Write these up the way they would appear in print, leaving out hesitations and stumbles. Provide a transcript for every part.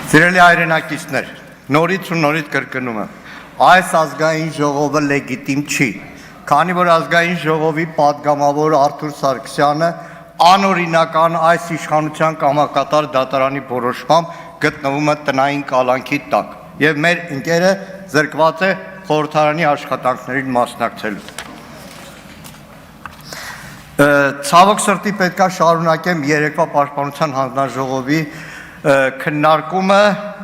Սիրելի հայրենակիցներ, նորից ու նորից կրկնում եմ, այս ազգային ժողովը լեգիտիմ չի, քանի որ ազգային ժողովի պատգամավոր Արթուր Սարգսյանը անօրինական այս իշխանության կամակատար դատարանի որոշմամբ գտնվում է տնային կալանքի տակ եւ մեր ընկերը զրկված է խորհրդարանի աշխատանքներին մասնակցելու։ Ցավոք սրտի պետք է շարունակեմ երեկվա պաշտպանության հանձնաժողովի քննարկումը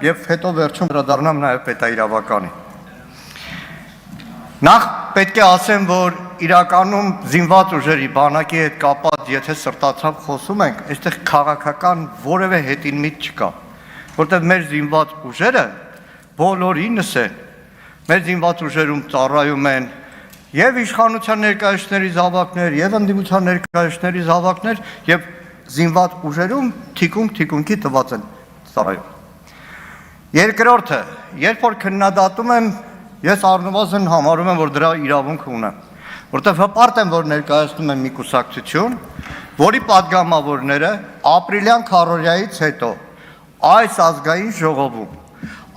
եւ հետո վերջում վերադառնամ նաեւ պետաիրավականին։ Նախ պետք է ասեմ, որ իրականում զինված ուժերի բանակի հետ կապած, եթե սրտացավ խոսում ենք, այստեղ քաղաքական որևէ հետին միտ չկա, որտեղ մեր զինված ուժերը բոլորինս են, մեր զինված ուժերում ծառայում են եւ իշխանության ներկայացների զավակներ, եւ ընդդիմության ներկայացների զավակներ, եւ զինված ուժերում թիկունքի տված են ծառայում։ Երկրորդը, երբ որ քննադատում եմ, ես առնվազն համարում եմ, որ դրա իրավունք ունեմ, որտեղ հպարտ եմ, որ ներկայացնում եմ մի կուսակցություն, որի պատգամավորները ապրիլյան քարոզիայից հետո այս ազգային ժողովում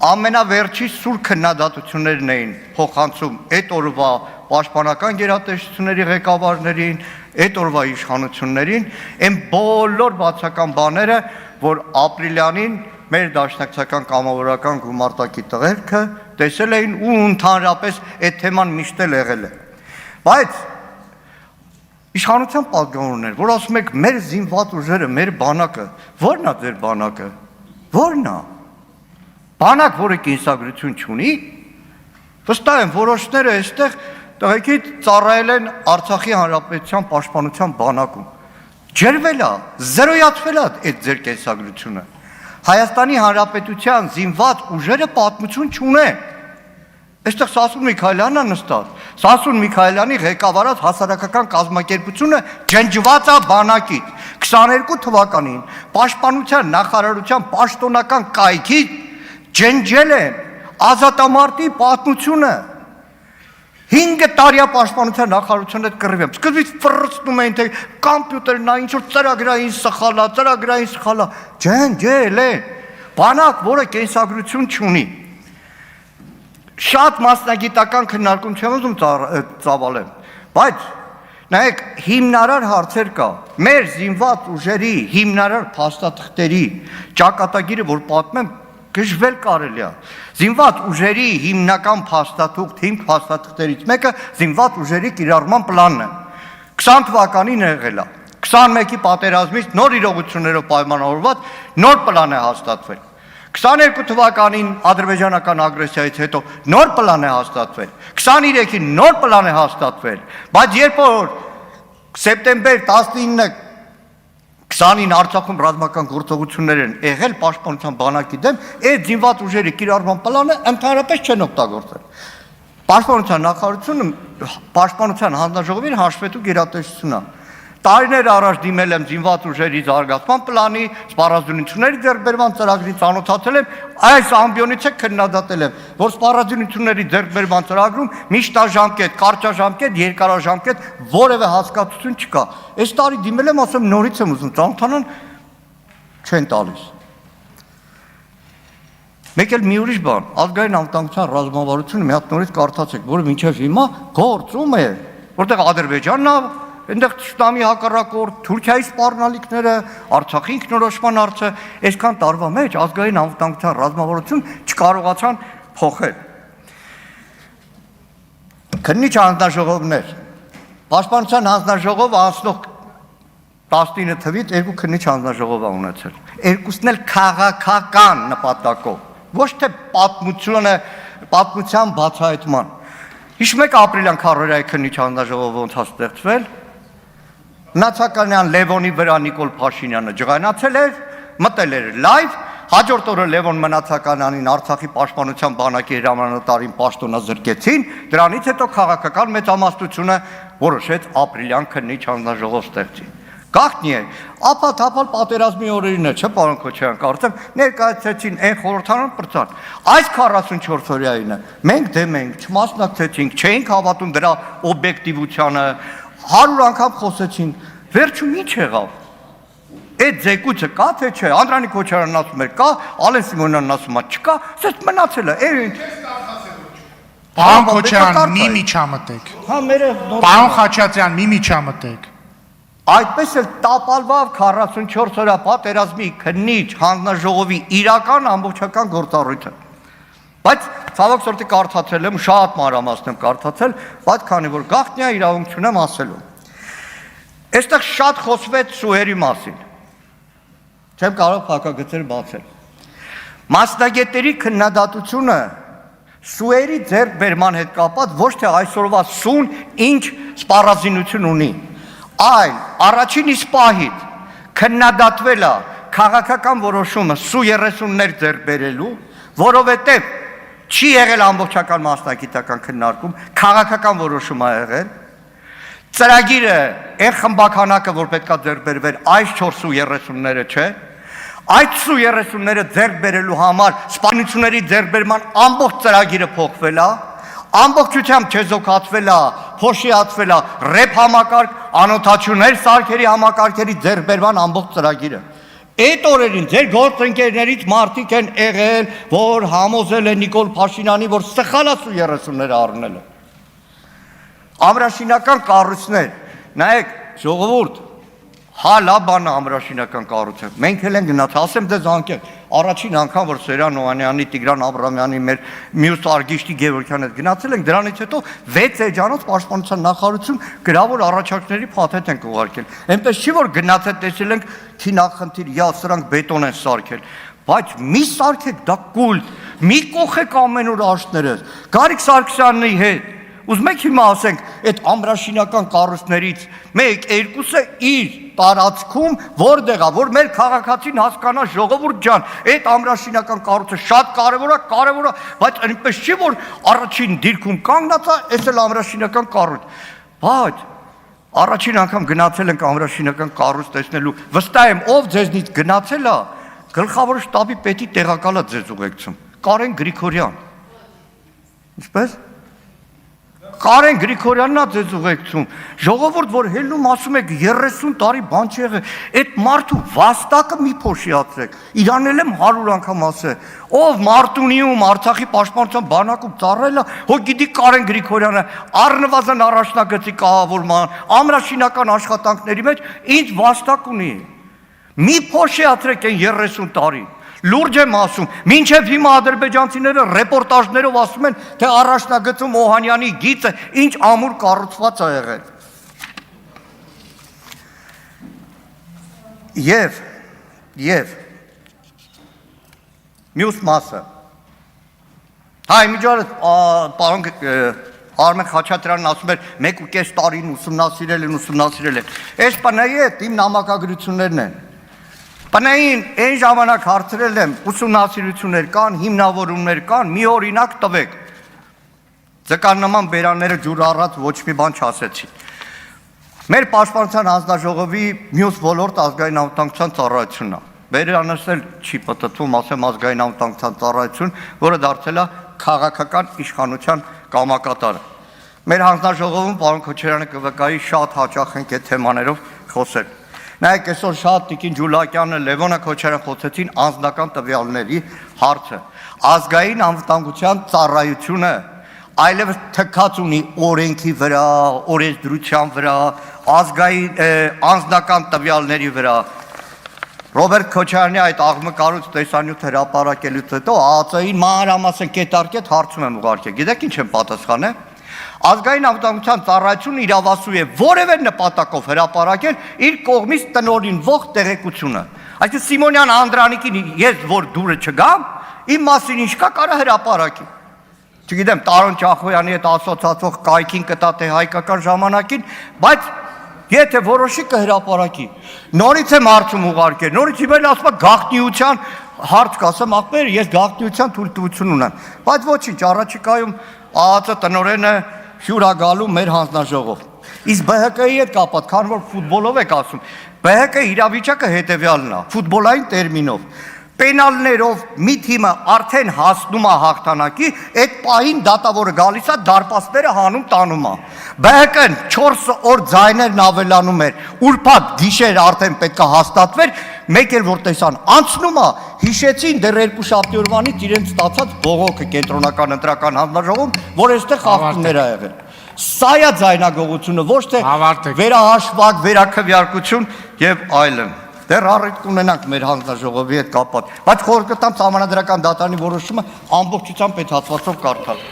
ամենավերջի սուր քննադատություններն էին փոխանցում այդ օրվա պաշտպանական գերատեսչությունների ղեկավարներին, այդ օրվա իշխանություններին, այն բոլոր բացական բաները, որ ապրիլյանին մեր դաշնակցական կամավորական գումարտակի տղերքը տեսել էին ու ընդհանրապես այդ թեման միշտ էլ եղել է։ Բայց իշխանության պատգամավորներ, որ ասում եք մեր զինված ուժերը, մեր բանակը, ո՞րն է ձեր բանակը, ո՞րն է։ Բանակ, որը կենսագրություն չունի, վստահ եմ, որոշները այստեղ տղեկիդ ծառայել են Արցախի Հանրապետության պաշտպանության բանակում։ Ջրվել է, զրոյացվել է այդ ձեր կենսագրությունը։ Հայաստանի Հանրապետության զինված ուժերը պատմություն չունեն։ Այստեղ Սասուն Միքայելյանն է նստած։ Սասուն Միքայելյանի ղեկավարած հասարակական կազմակերպությունը ջնջված է բանակից։ 22 թվականին Պաշտպանության նախարարության պաշտոնական կայքից ջնջել են ազատամարտի պատմությունը։ 5 տարի պաշտպանության նախարարության հետ կռիվ եմ։ Սկզբից ֆռցնում էին, թե կոմպյուտերն է, ինչ որ ծրագրային սխալ է, ջնջել են։ Բանակ, որը կենսագրություն չունի։ Շատ մասնագիտական քննարկում չեմ ուզում ծավալեմ, բայց նայեք, հիմնարար հարցեր կա։ Մեր զինված ուժերի հիմնարար փաստաթղթերի ճակատագիրը, որ պատմեմ, գժվել կարելի է։ Զինված ուժերի հիմնական փաստաթուղթ, հիմք փաստաթղթերից մեկը զինված ուժերի կիրառման պլանն է։ 20 թվականին եղել է։ 21-ի պատերազմից նոր իրողություններով պայմանավորված նոր պլան է հաստատվել։ 22 թվականին ադրբեջանական ագրեսիայից հետո նոր պլան է հաստատվել։ 23-ին նոր պլան է հաստատվել, բայց երբ որ սեպտեմբեր 19-ը 20-ին Արցախում ռազմական գործողություններ են եղել պաշտպանության բանակի դեմ, այդ զինված ուժերի կիրառման պլանը ընդհանրապես չեն օգտագործել։ Պաշտպանության նախարարությունը պաշտպանության հանձնաժողովին հաշվետու գերատեսչությունն է։ Տարիներ առաջ դիմել եմ զինված ուժերի զարգացման պլանի, սպառազինությունների ձեռքբերման ծրագրին ծանոթացել եմ, այս ամբիոնից է քննադատել եմ, որ սպառազինությունների ձեռքբերման ծրագրում միշտաժամկետ, կարճաժամկետ, երկարաժամկետ որևէ հասկացություն չկա։ Այս տարի դիմել եմ, ասեմ նորից եմ ուզում ծանոթանալ, չեն տալիս։ Մեկ էլ մի ուրիշ բան, ազգային անվտանգության ռազմավարությունը մի հատ նորից կարդացեք, որը մինչև հիմա գործում է, որտեղ Ադրբեջանն է այնտեղ Թշնամի հակառակորդ, Թուրքիայի սպառնալիքները, Արցախի ինքնորոշման հարցը, այսքան տարվա մեջ ազգային անվտանգության ռազմավարություն չկարողացան փոխել։ Քննիչ հանձնաժողովներ, Պաշտպանության հանձնաժողովը անցնող 19 թվականից 2 քննիչ հանձնաժողով է ունեցել։ Երկուսն էլ քաղաքական նպատակով, ոչ թե պատմության բացահայտման։ Հիշում եք ապրիլյան քարոզիայի քննիչ հանձնաժողովը ոնց է ստեղծվել։ Նացականյան Լևոնի վրա Նիկոլ Փաշինյանը ջղայնացել էր, մտել էր լայվ, հաջորդ օրը Լևոն Մնացականյանին Արցախի պաշտպանության բանակի հրամանատարին պաշտոնազրկեցին, դրանից հետո քաղաքական մեծամասնությունը որոշեց ապրիլյան քննիչ հանձնաժողով ստեղծի։ Գաղտնի է, ափաթափալ պատերազմի օրերին է, չէ՞ պարոն Քոչարյան, կարծեմ ներկայացրեցին այն խորհրդարան պրծան։ Այս 44 օրյայինը մենք դեմ ենք, չմասնակցեցինք, չէինք հավատում դրա օբյեկտիվությանը, 100 անգամ խոսեցին, վերջում ինչ եղավ։ Այդ զեկույցը կա թե չէ, Անդրանիկ Քոչարյանն ասում էր կա, Ալեն Սիմոնյանն ասում է չկա, ասես մնացել է։ Պարոն Քոչարյան, մի միջամտեք։ Հա, մերը Պարոն Խաչատրյան, մի միջամտեք։ Այդպես էլ տապալվավ 44 օրյա պատերազմի քննիչ հանձնաժողովի իրական ամբողջական գործառույթը։ Բայց ցավոք սորտի կարդացել եմ, շատ մանրամասն եմ կարդացել, բայց քանի որ գաղտնիա իրավունք չունեմ ասելու։ Այստեղ շատ խոսվեց սուերի մասին։ Չեմ կարող փակագծեր բացել։ Մասնագետների քննադատությունը սուերի ձեռքբերման հետ կապված ոչ թե այսօրվա սուն ինչ սպառազինություն ունի, այլ առաջին իսկ պահից քննադատվել է քաղաքական որոշումը սու 30-ներ ձեռք բերելու, որովհետև չի եղել ամբողջական մասնագիտական քննարկում, քաղաքական որոշում է եղել։ Ծրագիրը այն խմբականակը, որ պետքա ձեռք բերվեր, այս 4 սու 30-ները չէ։ Այդ սու 30-ները ձեռք բերելու համար սպանությունների ձեռքբերման ամբողջ ծրագիրը փոխվել է, ամբողջությամբ չեզոքացվել է, փոշիացվել է ռեփ համակարգ, անօթաչուներ սարքերի համակարգերի ձեռքբերման ամբողջ ծրագիրը։ Այդ օրերին ձեր գործընկերներից մարդիկ են եղել, որ համոզել են Նիկոլ Փաշինյանի, որ սխալ է սու 30-ները առնելը։ Ամրաշինական կառույցներ, նայեք, ժողովուրդ, հա լավ բան է ամրաշինական կառույցը։ Մենք էլ ենք գնացել, ասեմ դες անկեղծ, առաջին անգամ որ Սերյան Օհանյանի, Տիգրան Աբրամյանի, մեր մյուս Արգիշտի Գևորգյանի հետ գնացել ենք, դրանից հետո 6 էջանոց պաշտպանության նախարարություն գրավոր առաջարկների փաթեթ ենք ուղարկել։ Այնպես չի որ գնացել տեսել ենք քինախնդիր, յա սրանք բետոն են սարքել, բայց մի սարքեք դա կուլտ, մի կողեք ամեն օր աշտներս։ Գարիկ Սարգսյանի հետ ուզում եք հիմա ասենք այդ ամրաշինական կառույցներից մեկ երկուսը իր տարածքում որտեղ է, որ մեր քաղաքացին հասկանա ժողովուրդ ջան, այդ ամրաշինական կառույցը շատ կարևոր է, բայց այնպես չի որ առաջին դիրքում կանգնած է, այս էլ ամրաշինական կառույց։ Բայց առաջին անգամ գնացել ենք ամրաշինական կառույց տեսնելու, վստահ եմ ով ձեզնից գնացել է, գլխավոր շտաբի պետի տեղակալը ձեզ ուղեկցում, Կարեն Գրիգորյան։ Ինչպես Կարեն Գրիգորյանն է ձեզ ուղեկցում, ժողովուրդ, որ հելնում ասում եք 30 տարի բան չի եղել, այդ մարդու վաստակը մի փոշիացրեք, իրան էլ եմ 100 անգամ ասել, ով Մարտունիում Արցախի պաշտպանության բանակում ծառայել է, հո գիտի Կարեն Գրիգորյանը առնվազն առաջնագծի կահավորման, ամրաշինական աշխատանքների մեջ ինչ վաստակ ունի, մի փոշիացրեք այն 30 տարի։ Լուրջ եմ ասում, մինչև հիմա ադրբեջանցիները ռեպորտաժներով ասում են, թե առաջնագծում Օհանյանի գիծը ինչ ամուր կառուցված է եղել։ Եվ մյուս մասը։ Հայ միջորդ պարոն Արմեն Խաչատրյանն ասում էր 1.5 տարին ուսումնասիրել են։ Այս պնայի հետ իմ նամակագրություններն են։ Պնային այն ժամանակ հարցրել եմ, ուսումնասիրություններ կան, հիմնավորումներ կան, մի օրինակ տվեք։ Ձկան նման բերանները ջուր առած ոչ մի բան չասեցին։ Մեր պաշտպանության հանձնաժողովի մյուս ոլորտ ազգային անվտանգության ծառայությունն է։ Բերանս էլ չի պատտվում, ասեմ ազգային անվտանգության ծառայություն, որը դարձել է քաղաքական իշխանության կամակատարը։ Մեր հանձնաժողովում պարոն Քոչարյանը կվկայի շատ հաճախ ենք այդ թեմաներով խոսել։ Նայեք, այսօր շատ Տիկին Ջուլակյանը, Լևոնը Քոչարյանը խոսեցին անձնական տվյալների հարցը։ Ազգային անվտանգության ծառայությունը այլևս թքած ունի օրենքի վրա, օրենսդրության վրա, ազգային անձնական տվյալների վրա։ Ռոբերտ Քոչարյանի այդ աղմկարուց տեսանյութ հրապարակելուց հետո ԱԱԾ-ին մանրամասն կետարկետ հարցում եմ ուղարկել։ Գիտեք ինչ եմ պատասխանել։ Ազգային անվտանգության ծառայությունը իրավասու է որևէ նպատակով հրապարակել իր կողմից տնօրինվող տեղեկությունը։ Այսինքն Սիմոնյան Անդրանիկին ես որ դուրը չգամ, իմ մասին ինչ կա կարա հրապարակի։ Չգիտեմ Տարոն Ճախոյանի հետ ասոցացող կայքին կտա թե հայկական ժամանակին, բայց եթե որոշի կհրապարակի։ Նորից եմ հարցում ուղարկել, նորից իմ էլ ասում է գաղտնիության հարց կասեմ, ախպեր, ես գաղտնիության թույլտվություն ունեմ, բայց ոչինչ, առաջիկայում ԱԱԾ տնօրենը հյուր է գալու մեր հանձնաժողով։ Իսկ ԲՀԿ-ի հետ կապված, քան որ ֆուտբոլով եք ասում, ԲՀԿ իրավիճակը հետևյալն է, ֆուտբոլային տերմինով։ Պենալներով մի թիմը արդեն հասնում է հաղթանակի, այդ պահին դատավորը գալիս է դարպասները հանում տանում է։ ԲՀԿ-ն 4 օր ձայներն ավելանում էր, ուրբաթ գիշեր արդեն պետք է հաստատվեր, մեկ էլ որ տեսան անցնում է, հիշեցին դեռ երկու շաբթի օրվանից իրենց ստացած բողոքը կենտրոնական ընտրական հանձնաժողովում, որ այստեղ խախտումներ ա եղել։ Սա է ձայնագողությունը, ոչ թե վերահաշվակ, վերաքվյարկություն եւ այլն։ Դեռ առիթ կունենանք մեր հանձնաժողովի հետ կապված, բայց խորհուրդ կտամ Սահմանադրական դատարանի որոշումը ամբողջությամբ այդ հատվածով կարդալ։